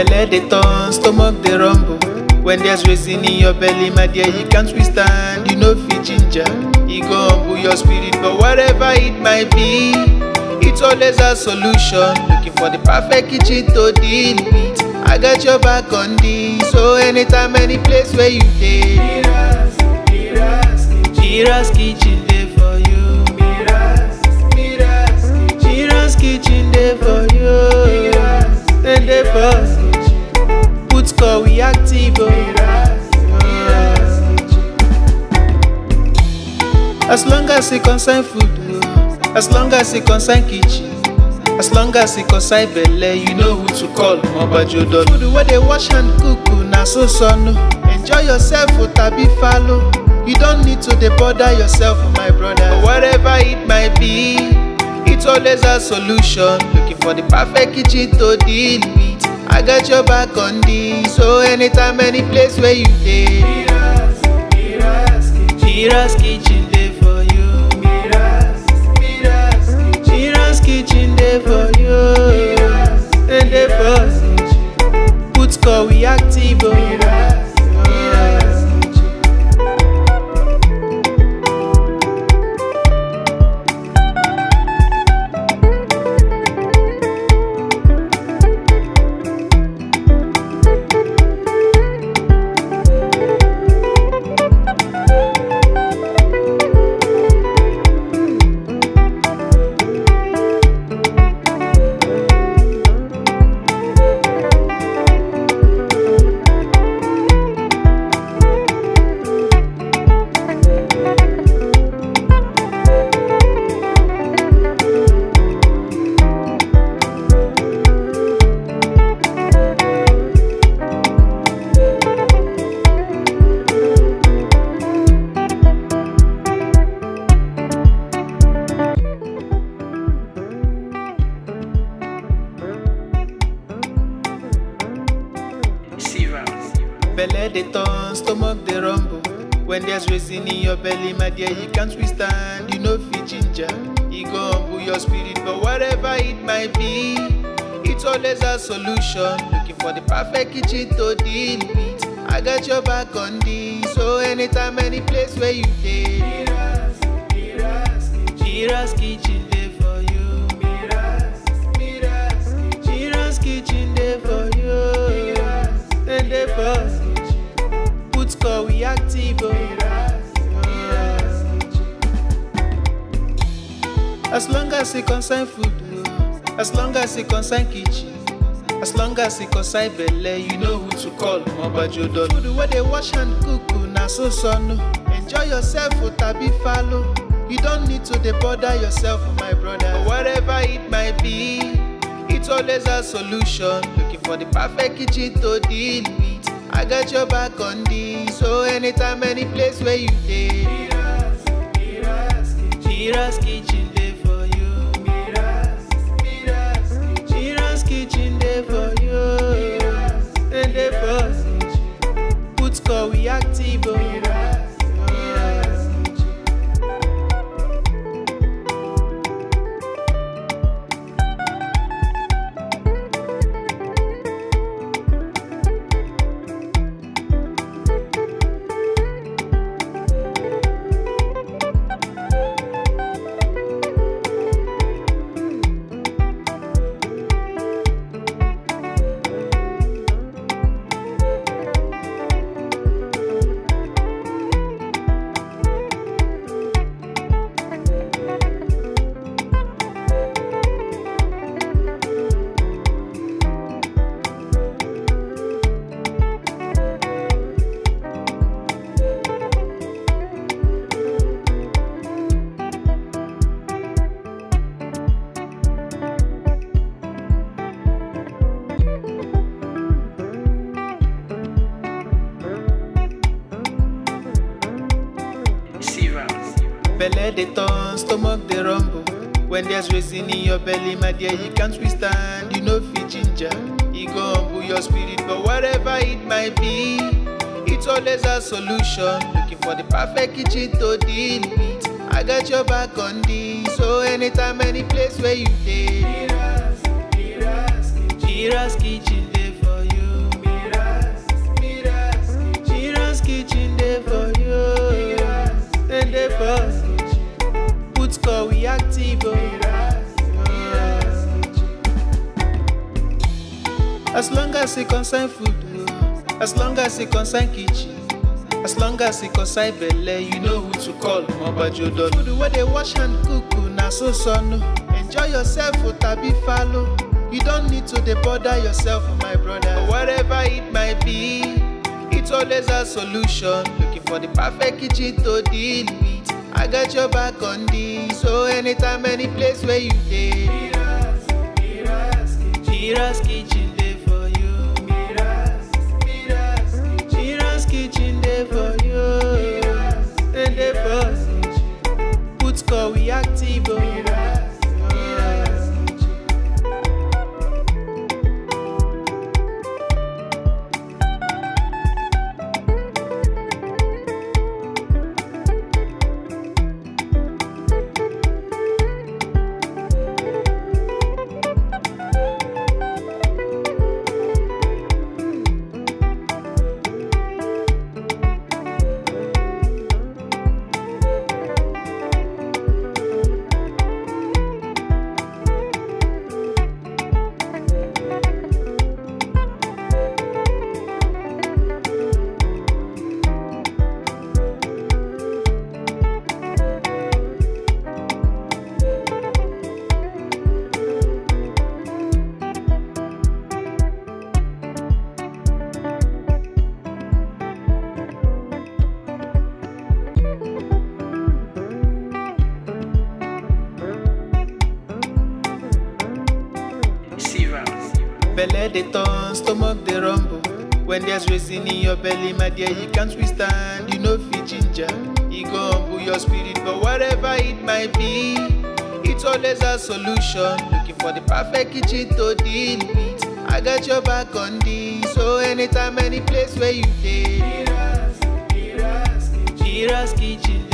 Belle dey turn, stomach dey rumble. When there's reason in your belly, my dear, you can't withstand. You know fit ginger, e go humble your spirit. But whatever it might be, it's always a solution. Looking for the perfect kitchen to deal with. I got your back on this. So anytime, any place where you dey, MIRA'S kitchen dey for you. MIRA'S kitchen dey for you. And dey for put call we active. As long as it concern food, as long as it concern kitchen, as long as it concern belle, you know who to call. Mobajodo food where they wash and cook, na so son. Enjoy yourself, tabi follow. You don't need to bother yourself, my brother. But whatever it might be, it's always a solution. Looking for the perfect kitchen to deal with. I got your back on this. So anytime, any place where you dey, MIRA'S kitchen dey for you. MIRA'S kitchen dey for you. And dey for put call we active. Belle dey turn, stomach dey rumble. When there's reason in your belly, my dear, you can't withstand. You know fit ginger, e go humble your spirit. But whatever it might be, it's always a solution. Looking for the perfect kitchen to deal with. I got your back on this. So anytime, any place where you dey, MIRA'S kitchen dey for you. MIRA'S kitchen dey for you. And dey for put call we active. As long as it concern food, as long as it concern kitchen, as long as it concern belle, you know who to call. Mobajodo food where they wash and cook, na so son. Enjoy yourself, tabi follow. You don't need to bother yourself, my brother. But whatever it might be, it's always a solution. Looking for the perfect kitchen to deal with. I got your back on this. So anytime, any place where you dey, MIRA'S kitchen dey for you. MIRA'S kitchen dey for you. And dey for put call we active. Belle dey turn, stomach dey rumble. When there's reason in your belly, my dear, you can't withstand. You know fit ginger, e go humble your spirit. But whatever it might be, it's always a solution. Looking for the perfect kitchen to deal with. I got your back on this. So anytime, any place where you dey, MIRA'S kitchen dey for you. pause. Put score, we active. As long as it concern food, as long as it concern kitchen, as long as it concern belle, you know who to call. Mobajodo. Food where they wash and cook, na so son. Enjoy yourself, tabi follow. You don't need to bother yourself, my brother. Whatever it might be, it's always a solution. Looking for the perfect kitchen to deal with. I got your back on this. So anytime, any place where you dey, MIRA'S kitchen dey for you. MIRA'S kitchen dey for you. And dey for put score, we active. Belle dey turn, stomach dey rumble. When there's reason in your belly, my dear, you can't withstand. You know fit ginger, you go humble your spirit. But whatever it might be, it's always a solution. Looking for the perfect kitchen to deal with. I got your back on this. So anytime, any place where you dey, MIRA'S kitchen.